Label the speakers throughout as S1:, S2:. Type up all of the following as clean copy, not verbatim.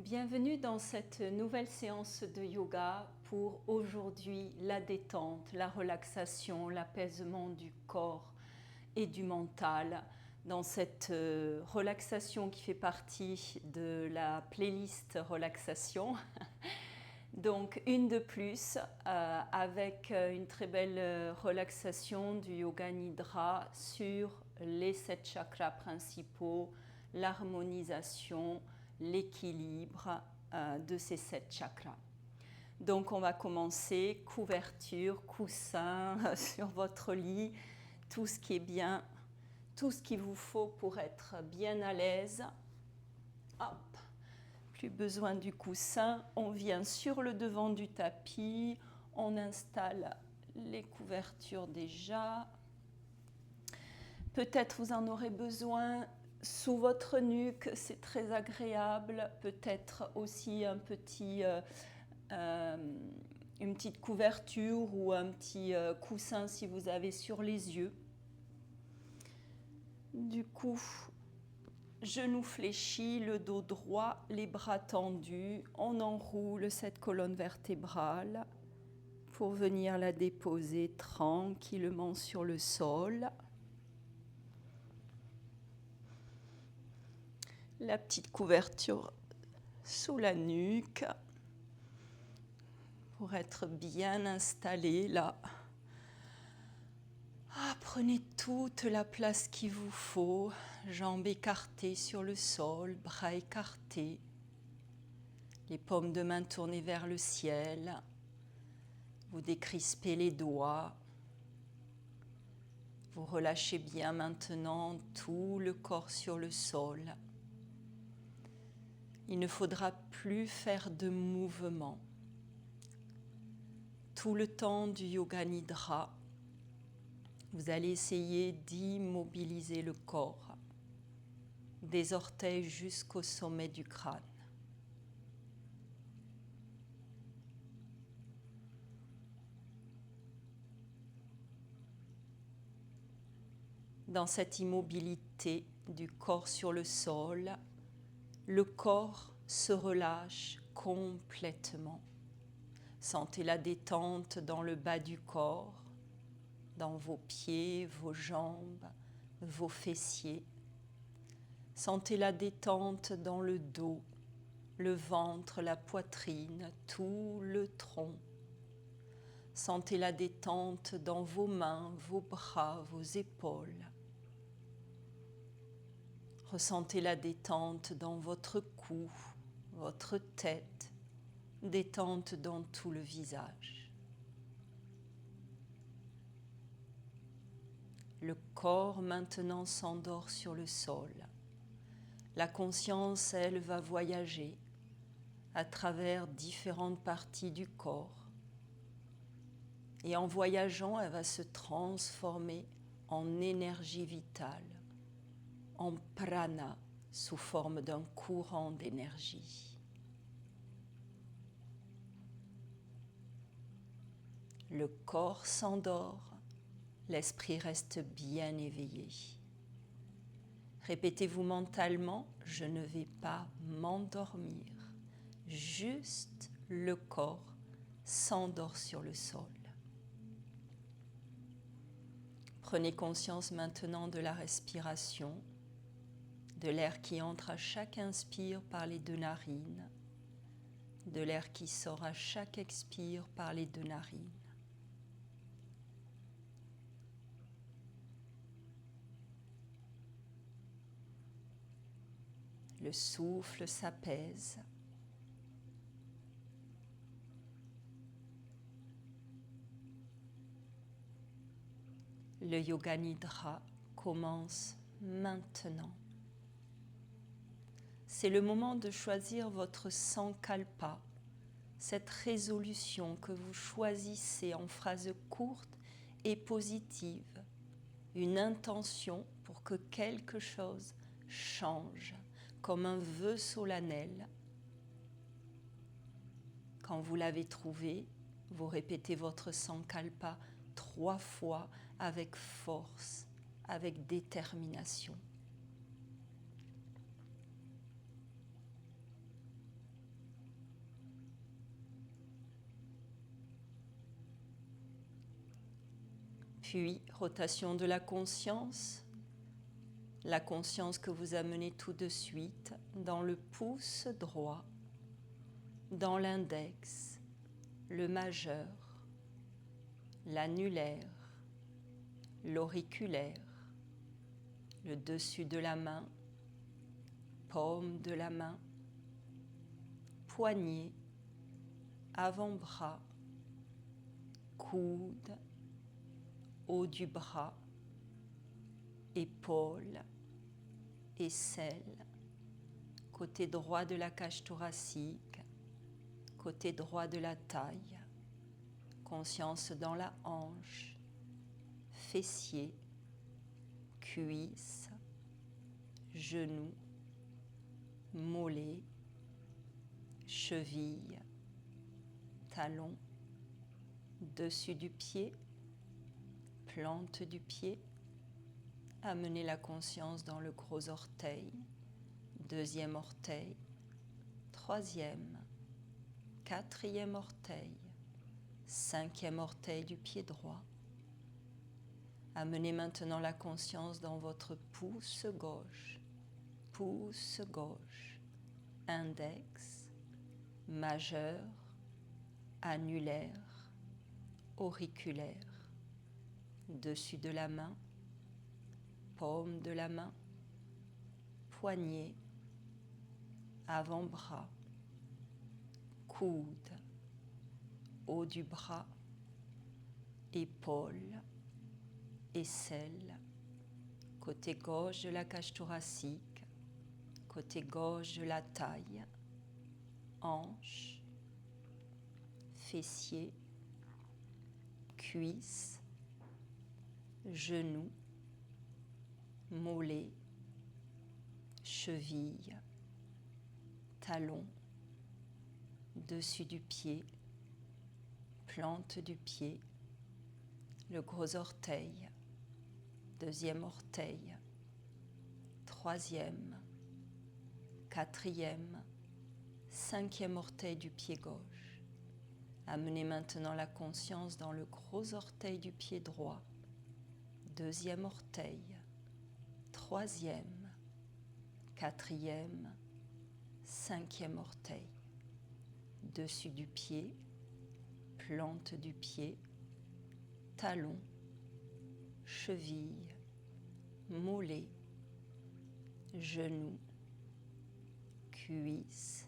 S1: Bienvenue dans cette nouvelle séance de yoga pour aujourd'hui la détente, la relaxation, l'apaisement du corps et du mental. Dans cette relaxation qui fait partie de la playlist relaxation. Donc une de plus avec une très belle relaxation du Yoga Nidra sur les 7 chakras principaux, l'harmonisation, l'équilibre de ces 7 chakras. Donc on va commencer, couverture, coussin sur votre lit, tout ce qui est bien, tout ce qu'il vous faut pour être bien à l'aise. Hop, plus besoin du coussin, on vient sur le devant du tapis, on installe les couvertures déjà. Peut-être vous en aurez besoin sous votre nuque, c'est très agréable. Peut-être aussi une petite couverture ou un petit coussin si vous avez sur les yeux. Du coup, genoux fléchis, le dos droit, les bras tendus. On enroule cette colonne vertébrale pour venir la déposer tranquillement sur le sol. La petite couverture sous la nuque pour être bien installé là. Prenez toute la place qu'il vous faut, jambes écartées sur le sol, bras écartés, les paumes de main tournées vers le ciel. Vous décrispez les doigts. Vous relâchez bien maintenant tout le corps sur le sol. Il ne faudra plus faire de mouvement. Tout le temps du Yoga Nidra, vous allez essayer d'immobiliser le corps, des orteils jusqu'au sommet du crâne. Dans cette immobilité du corps sur le sol, le corps se relâche complètement. Sentez la détente dans le bas du corps, dans vos pieds, vos jambes, vos fessiers. Sentez la détente dans le dos, le ventre, la poitrine, tout le tronc. Sentez la détente dans vos mains, vos bras, vos épaules. Ressentez la détente dans votre cou, votre tête, détente dans tout le visage. Le corps maintenant s'endort sur le sol. La conscience, elle, va voyager à travers différentes parties du corps. Et en voyageant, elle va se transformer en énergie vitale, en prana, sous forme d'un courant d'énergie. Le corps s'endort, l'esprit reste bien éveillé. Répétez-vous mentalement, je ne vais pas m'endormir. Juste le corps s'endort sur le sol. Prenez conscience maintenant de la respiration, de l'air qui entre à chaque inspire par les 2 narines, de l'air qui sort à chaque expire par les 2 narines. Le souffle s'apaise. Le Yoga Nidra commence maintenant. C'est le moment de choisir votre sankalpa, cette résolution que vous choisissez en phrases courtes et positives, une intention pour que quelque chose change, comme un vœu solennel. Quand vous l'avez trouvé, vous répétez votre sankalpa 3 fois avec force, avec détermination. Puis, rotation de la conscience que vous amenez tout de suite dans le pouce droit, dans l'index, le majeur, l'annulaire, l'auriculaire, le dessus de la main, paume de la main, poignet, avant-bras, coude, haut du bras, épaule, aisselle, côté droit de la cage thoracique, côté droit de la taille, conscience dans la hanche, fessier, cuisse, genou, mollet, cheville, talon, dessus du pied, plante du pied. Amenez la conscience dans le gros orteil, deuxième orteil, troisième, quatrième orteil, cinquième orteil du pied droit. Amenez maintenant la conscience dans votre pouce gauche, index, majeur, annulaire, auriculaire, dessus de la main, paume de la main, poignet, avant-bras, coude, haut du bras, épaule, aisselle, côté gauche de la cage thoracique, côté gauche de la taille, hanche, fessier, cuisse, genou, mollet, cheville, talon, dessus du pied, plante du pied, le gros orteil, deuxième orteil, troisième, quatrième, cinquième orteil du pied gauche. Amenez maintenant la conscience dans le gros orteil du pied droit, deuxième orteil, troisième, quatrième, cinquième orteil, dessus du pied, plante du pied, talon, cheville, mollet, genou, cuisse,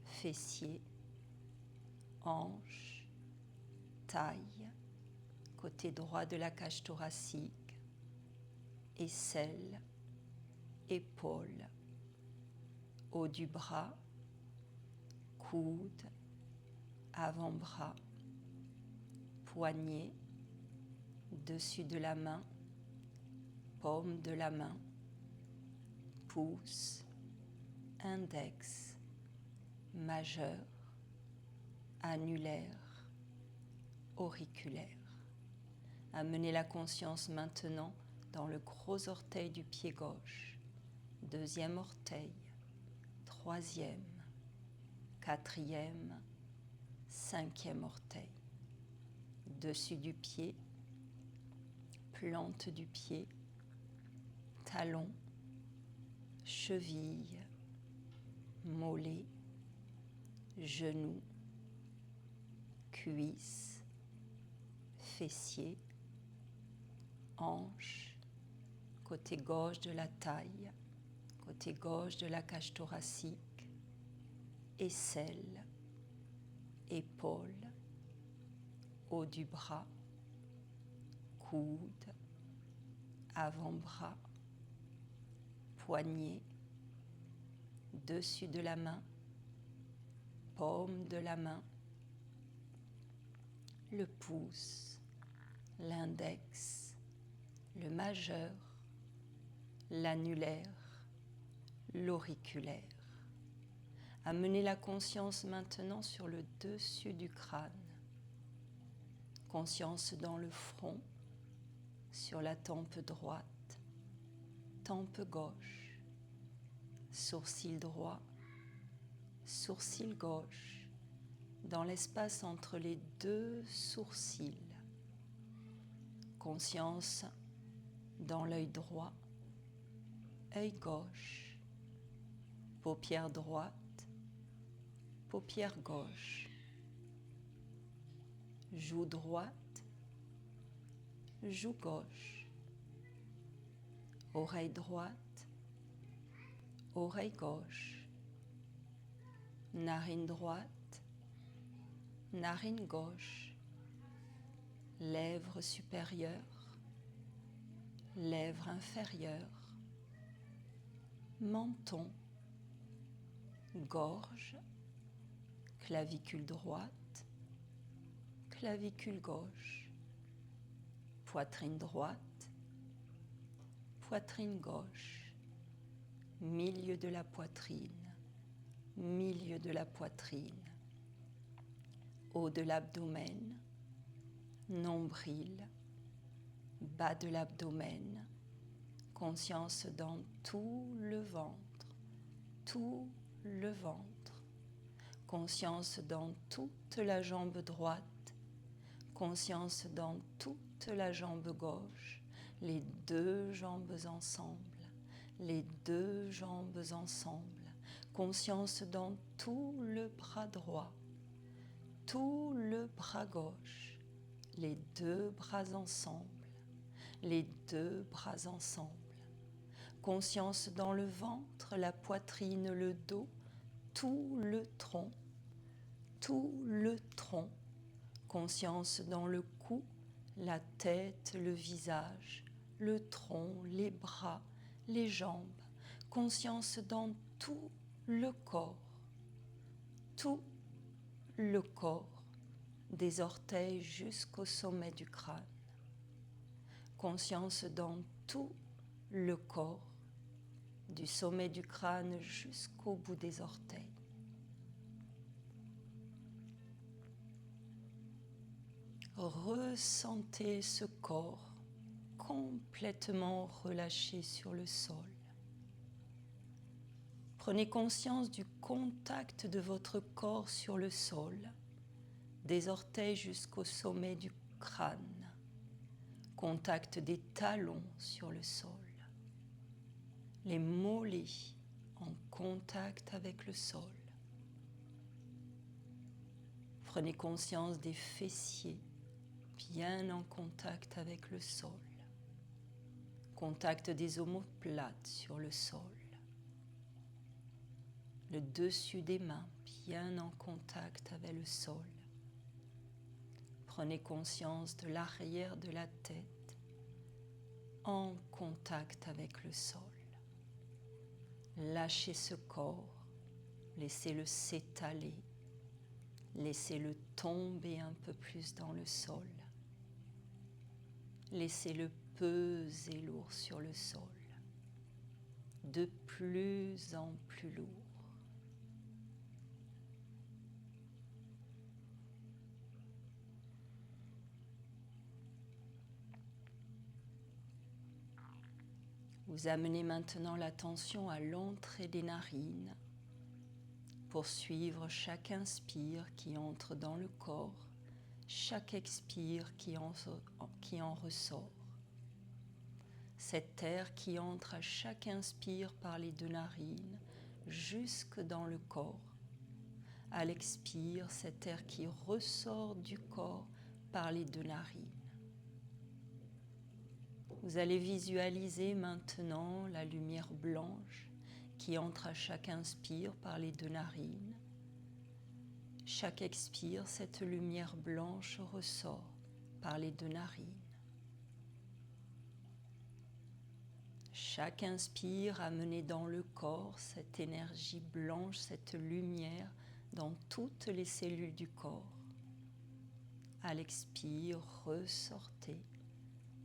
S1: fessier, hanche, taille, côté droit de la cage thoracique, aisselle, épaule, haut du bras, coude, avant-bras, poignet, dessus de la main, paume de la main, pouce, index, majeur, annulaire, auriculaire. Amenez la conscience maintenant dans le gros orteil du pied gauche, deuxième orteil, troisième, quatrième, cinquième orteil, dessus du pied, plante du pied, talon, cheville, mollet, genou, cuisse, fessier, hanche, côté gauche de la taille, côté gauche de la cage thoracique, aisselle, épaule, haut du bras, coude, avant-bras, poignet, dessus de la main, paume de la main, le pouce, l'index, le majeur, l'annulaire, l'auriculaire. Amenez la conscience maintenant sur le dessus du crâne. Conscience dans le front, sur la tempe droite, tempe gauche, sourcil droit, sourcil gauche, dans l'espace entre les deux sourcils. conscience dans l'œil droit, œil gauche, paupière droite, paupière gauche, joue droite, joue gauche, oreille droite, oreille gauche, narine droite, narine gauche, lèvre supérieure, lèvre inférieure, menton, gorge, clavicule droite, clavicule gauche, poitrine droite, poitrine gauche, milieu de la poitrine, milieu de la poitrine, haut de l'abdomen, nombril, bas de l'abdomen, conscience dans tout le ventre, tout le ventre, conscience dans toute la jambe droite, conscience dans toute la jambe gauche, les deux jambes ensemble, les deux jambes ensemble, conscience dans tout le bras droit, tout le bras gauche, les deux bras ensemble, les deux bras ensemble, conscience dans le ventre, la poitrine, le dos, tout le tronc, conscience dans le cou, la tête, le visage, le tronc, les bras, les jambes, conscience dans tout le corps, des orteils jusqu'au sommet du crâne, conscience dans tout le corps, du sommet du crâne jusqu'au bout des orteils. Ressentez ce corps complètement relâché sur le sol. Prenez conscience du contact de votre corps sur le sol, des orteils jusqu'au sommet du crâne, contact des talons sur le sol, les mollets en contact avec le sol. Prenez conscience des fessiers bien en contact avec le sol, contact des omoplates sur le sol, le dessus des mains bien en contact avec le sol. Prenez conscience de l'arrière de la tête en contact avec le sol. Lâchez ce corps, laissez-le s'étaler, laissez-le tomber un peu plus dans le sol. Laissez-le peser lourd sur le sol, de plus en plus lourd. Vous amenez maintenant l'attention à l'entrée des narines pour suivre chaque inspire qui entre dans le corps, chaque expire qui en ressort. Cet air qui entre à chaque inspire par les deux narines jusque dans le corps. À l'expire, cet air qui ressort du corps par les deux narines. Vous allez visualiser maintenant la lumière blanche qui entre à chaque inspire par les deux narines. Chaque expire, cette lumière blanche ressort par les deux narines. Chaque inspire amené dans le corps cette énergie blanche, cette lumière dans toutes les cellules du corps. À l'expire, ressortez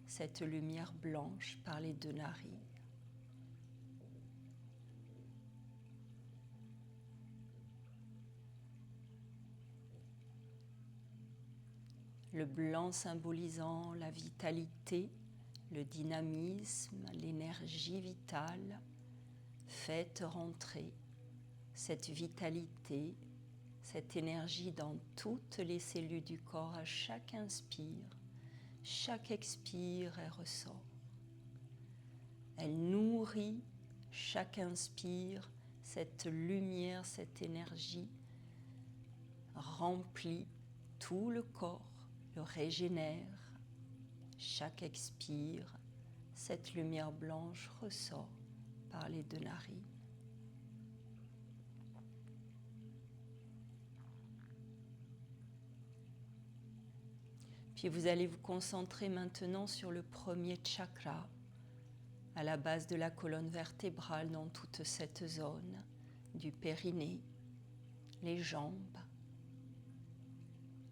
S1: cette lumière blanche par les deux narines. Le blanc symbolisant la vitalité, le dynamisme, l'énergie vitale. Faites rentrer cette vitalité, cette énergie dans toutes les cellules du corps à chaque inspire, Chaque expire, elle ressort. Elle nourrit chaque inspire, cette lumière, cette énergie remplit tout le corps, le régénère. Chaque expire, cette lumière blanche ressort par les deux narines. Puis vous allez vous concentrer maintenant sur le premier chakra, à la base de la colonne vertébrale, dans toute cette zone du périnée, les jambes.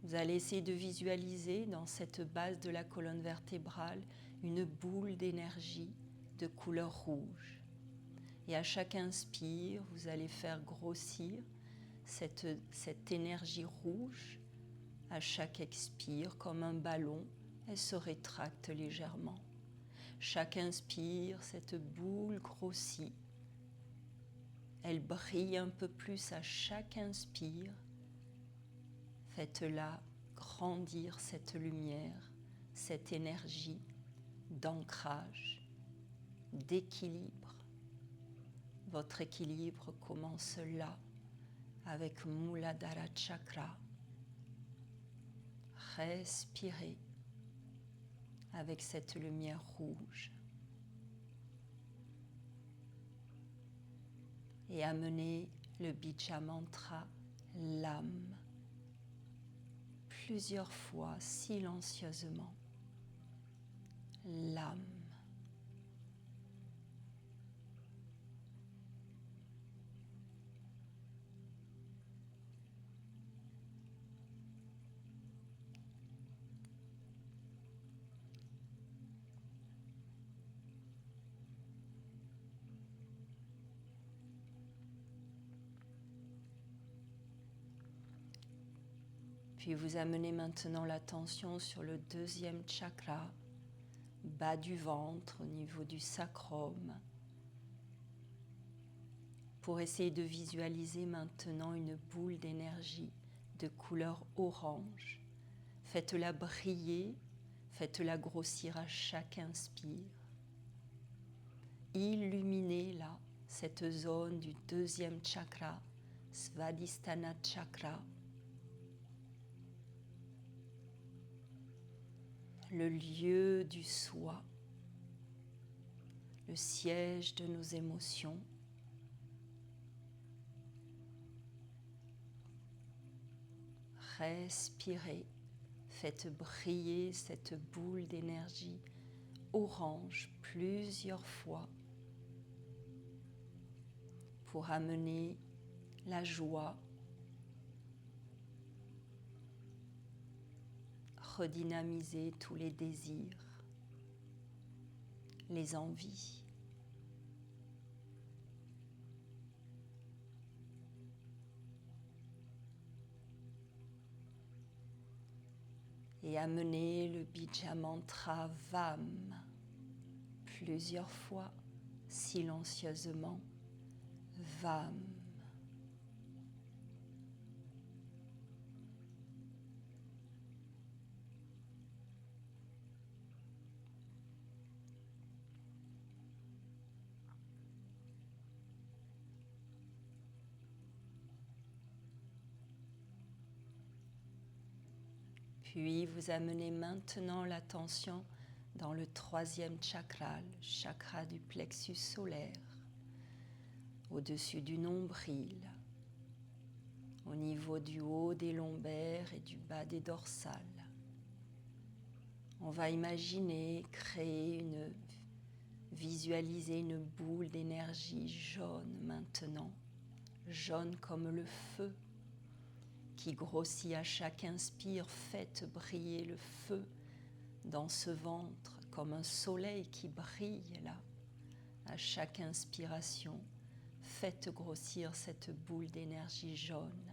S1: Vous allez essayer de visualiser dans cette base de la colonne vertébrale une boule d'énergie de couleur rouge. Et à chaque inspire, vous allez faire grossir cette énergie rouge. À chaque expire, comme un ballon, elle se rétracte légèrement. Chaque inspire, cette boule grossit. Elle brille un peu plus à chaque inspire. Faites-la grandir cette lumière, cette énergie d'ancrage, d'équilibre. Votre équilibre commence là, avec Muladhara Chakra. Respirez avec cette lumière rouge et amenez le Bija Mantra, l'âme, plusieurs fois silencieusement. L'âme. Puis vous amenez maintenant l'attention sur le deuxième chakra, bas du ventre, au niveau du sacrum, pour essayer de visualiser maintenant une boule d'énergie de couleur orange. Faites-la briller, faites-la grossir à chaque inspire. Illuminez-la, cette zone du deuxième chakra, Svadhisthana Chakra, le lieu du soi, le siège de nos émotions. Respirez, faites briller cette boule d'énergie orange plusieurs fois pour amener la joie, redynamiser tous les désirs, les envies. Et amener le Bija Mantra Vam plusieurs fois silencieusement. Vam. Puis vous amenez maintenant l'attention dans le troisième chakra, le chakra du plexus solaire, au-dessus du nombril, au niveau du haut des lombaires et du bas des dorsales. On va imaginer, visualiser une boule d'énergie jaune maintenant, jaune comme le feu, qui grossit à chaque inspire. Faites briller le feu dans ce ventre comme un soleil qui brille là. À chaque inspiration, faites grossir cette boule d'énergie jaune.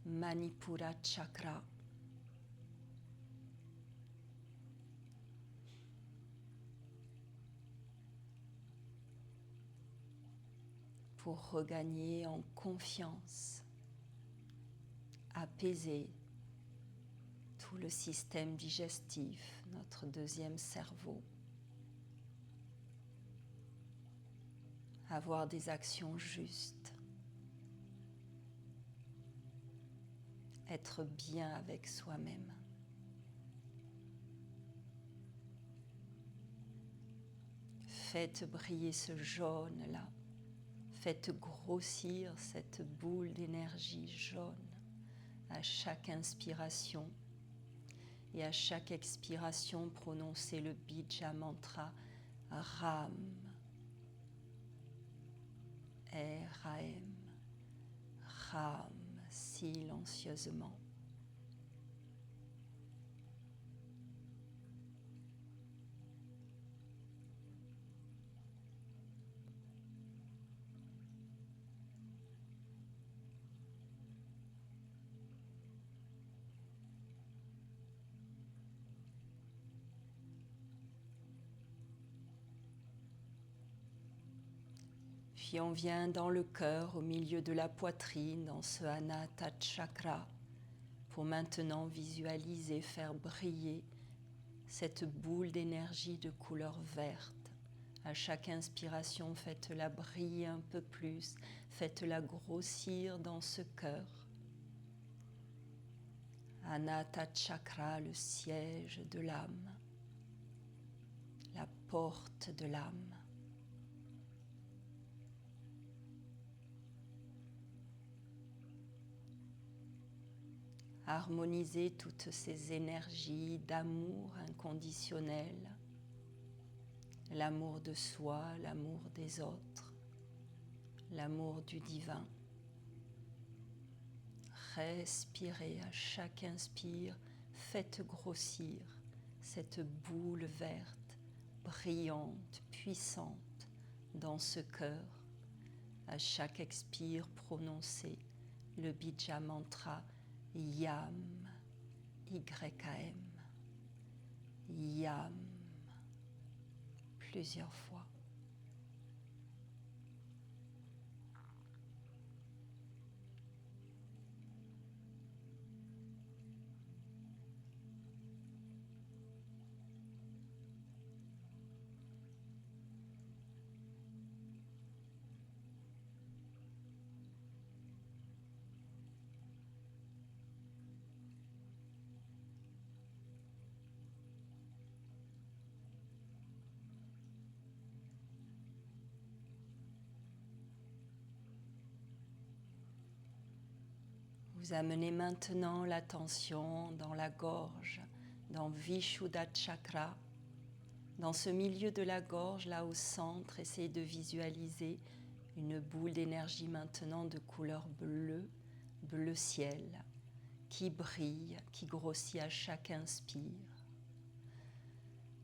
S1: Manipura Chakra. Pour regagner en confiance, apaiser tout le système digestif, notre deuxième cerveau. Avoir des actions justes. Être bien avec soi-même. Faites briller ce jaune-là. Faites grossir cette boule d'énergie jaune à chaque inspiration. Et à chaque expiration, prononcez le Bija Mantra Ram. R-A-M. Ram, silencieusement. Puis on vient dans le cœur, au milieu de la poitrine, dans ce Anahata Chakra, pour maintenant visualiser, faire briller cette boule d'énergie de couleur verte. À chaque inspiration, faites-la briller un peu plus, faites-la grossir dans ce cœur. Anahata Chakra, le siège de l'âme, la porte de l'âme. Harmoniser toutes ces énergies d'amour inconditionnel, l'amour de soi, l'amour des autres, l'amour du divin. Respirez à chaque inspire, faites grossir cette boule verte, brillante, puissante dans ce cœur. À chaque expire, prononcez le Bija Mantra Yam, Y-A-M, Yam, plusieurs fois. Vous amenez maintenant l'attention dans la gorge, dans Vishuddha Chakra. Dans ce milieu de la gorge, là au centre, essayez de visualiser une boule d'énergie maintenant de couleur bleue, bleu ciel, qui brille, qui grossit à chaque inspire.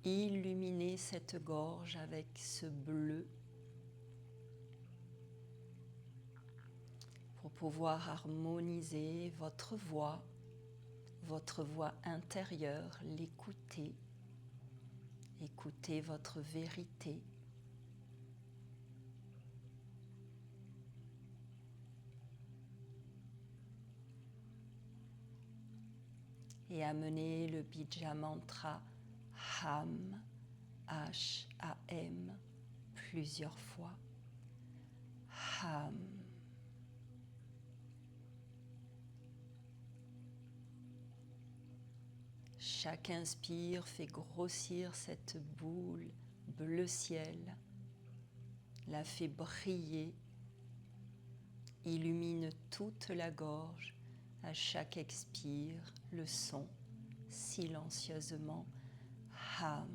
S1: Illuminez cette gorge avec ce bleu pour pouvoir harmoniser votre voix intérieure, l'écouter, écouter votre vérité. Et amener le Bija Mantra Ham, H-A-M, plusieurs fois. Ham. Chaque inspire fait grossir cette boule bleu ciel, la fait briller, illumine toute la gorge. À chaque expire, le son, silencieusement, Ham.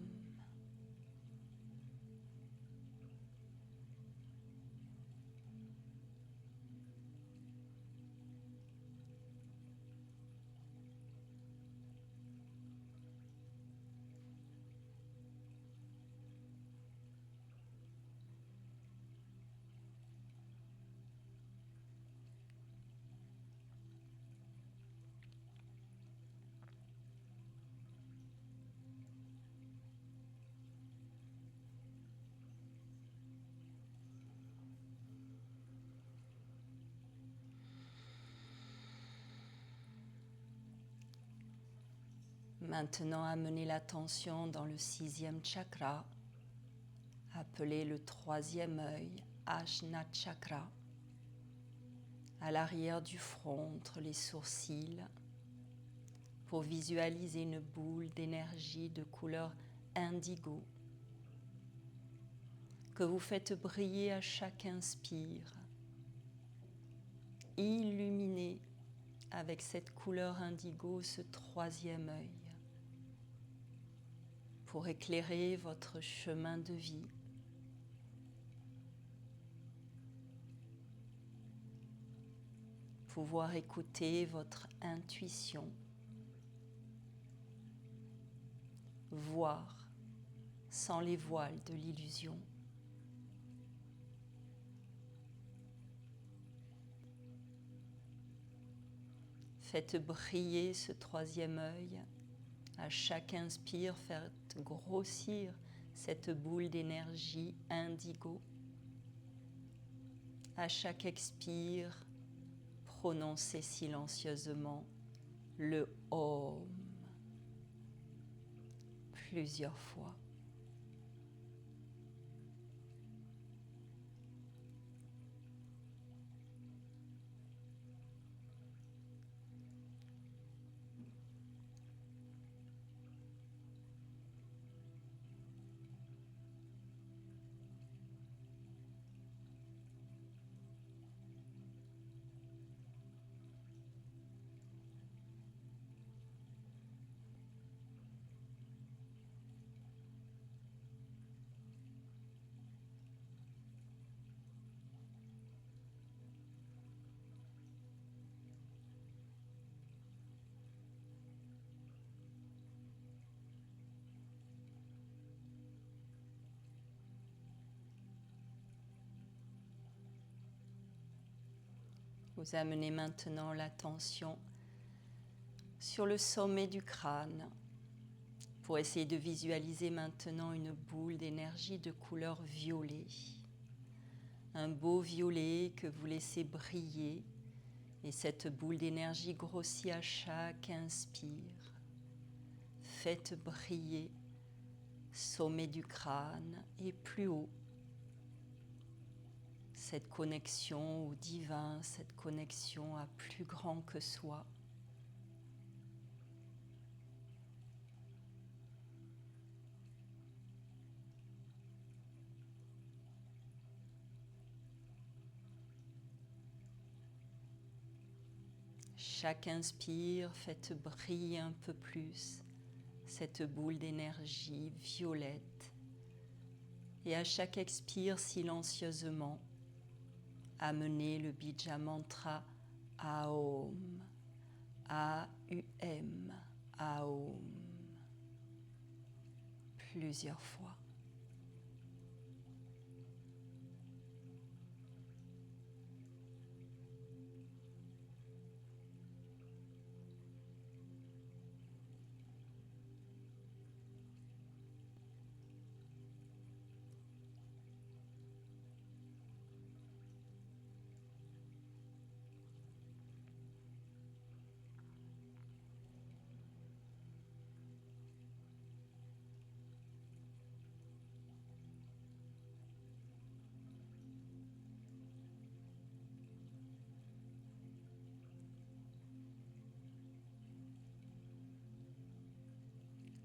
S1: Maintenant, amenez l'attention dans le 6e chakra, appelé le 3e œil, Ajna Chakra, à l'arrière du front, entre les sourcils, pour visualiser une boule d'énergie de couleur indigo que vous faites briller à chaque inspire, illuminez avec cette couleur indigo ce 3e œil pour éclairer votre chemin de vie. Pouvoir écouter votre intuition, voir sans les voiles de l'illusion. Faites briller ce 3e œil. À chaque inspire, faites grossir cette boule d'énergie indigo. À chaque expire, prononcez silencieusement le Om plusieurs fois. Vous amenez maintenant l'attention sur le sommet du crâne pour essayer de visualiser maintenant une boule d'énergie de couleur violet. Un beau violet que vous laissez briller et cette boule d'énergie grossit à chaque inspire. Faites briller sommet du crâne et plus haut. Cette connexion au divin, cette connexion à plus grand que soi. Chaque inspire, faites briller un peu plus cette boule d'énergie violette. Et à chaque expire, silencieusement, amenez le bija mantra Aum, A-U-M, Aum, plusieurs fois.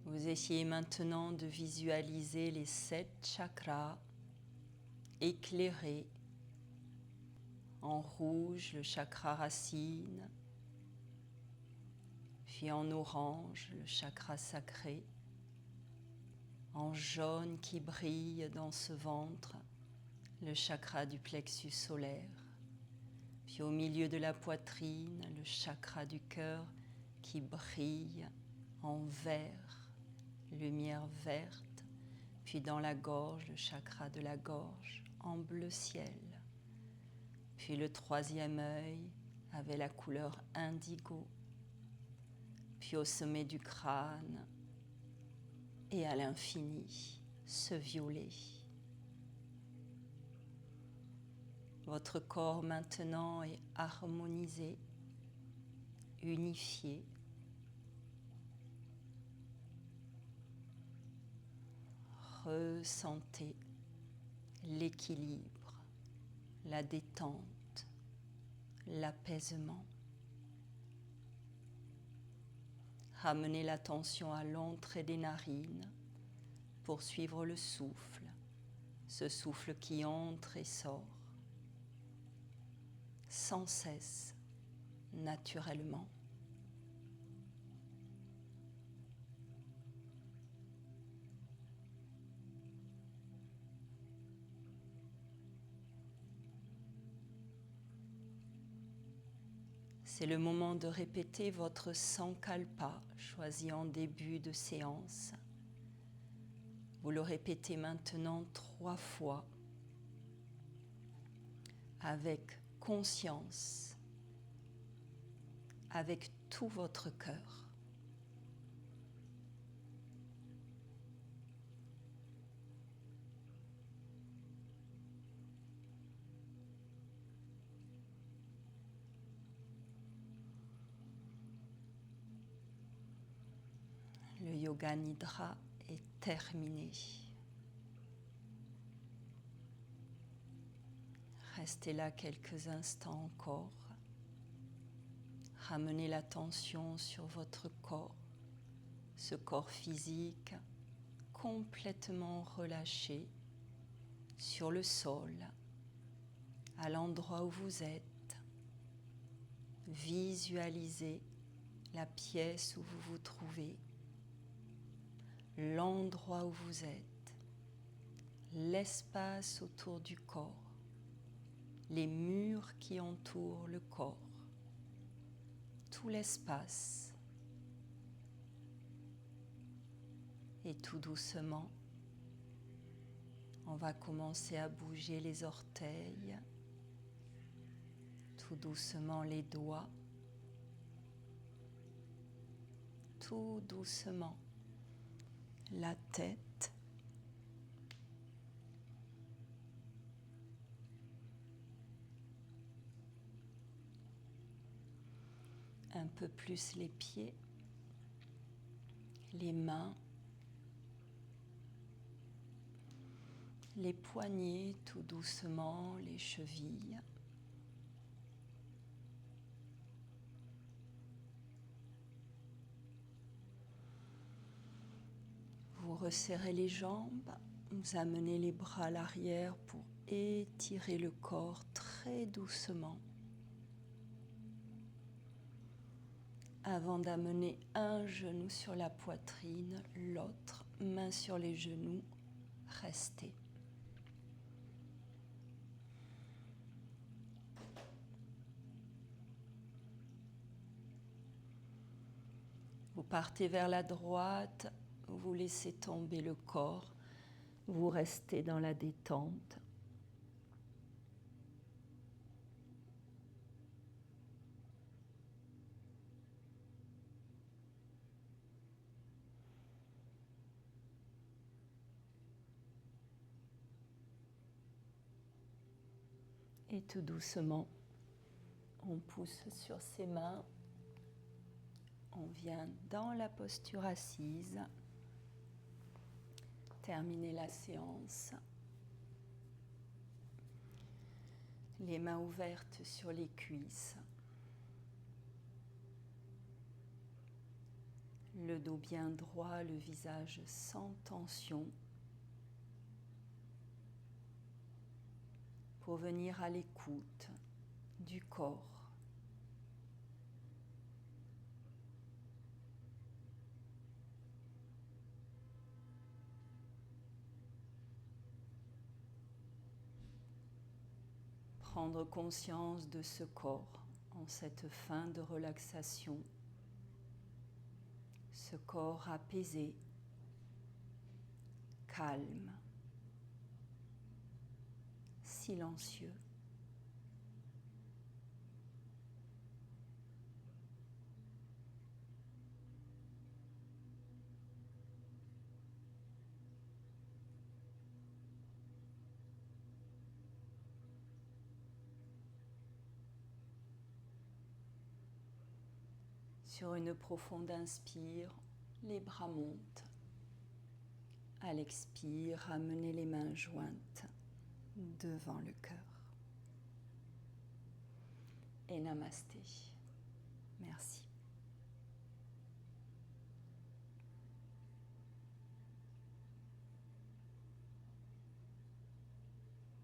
S1: Vous essayez maintenant de visualiser les 7 chakras éclairés. En rouge, le chakra racine, puis en orange, le chakra sacré, en jaune qui brille dans ce ventre, le chakra du plexus solaire, puis au milieu de la poitrine, le chakra du cœur qui brille en vert, lumière verte, puis dans la gorge, le chakra de la gorge en bleu ciel. Puis le 3e œil avait la couleur indigo, puis au sommet du crâne et à l'infini, ce violet. Votre corps maintenant est harmonisé, unifié. ressentez l'équilibre, la détente, l'apaisement. Ramenez l'attention à l'entrée des narines pour suivre le souffle, ce souffle qui entre et sort, sans cesse, naturellement. C'est le moment de répéter votre Sankalpa choisi en début de séance. Vous le répétez maintenant 3 fois avec conscience, avec tout votre cœur. Le yoga nidra est terminé. Restez là quelques instants encore. Ramenez l'attention sur votre corps, ce corps physique complètement relâché sur le sol, à l'endroit où vous êtes. Visualisez la pièce où vous vous trouvez, l'endroit où vous êtes, l'espace autour du corps, les murs qui entourent le corps, tout l'espace. Et tout doucement, on va commencer à bouger les orteils, tout doucement les doigts, tout doucement la tête, un peu plus les pieds, les mains, les poignets tout doucement, les chevilles. Vous resserrez les jambes, vous amenez les bras à l'arrière pour étirer le corps très doucement. Avant d'amener un genou sur la poitrine, l'autre, main sur les genoux, restez. Vous partez vers la droite, vous laissez tomber le corps, vous restez dans la détente. Et tout doucement, on pousse sur ses mains. On vient dans la posture assise, terminer la séance. Les mains ouvertes sur les cuisses. Le dos bien droit, le visage sans tension. Pour venir à l'écoute du corps. Prendre conscience de ce corps en cette fin de relaxation, ce corps apaisé, calme, silencieux. Sur une profonde inspire, les bras montent. À l'expire, ramenez les mains jointes devant le cœur. Et namasté. Merci.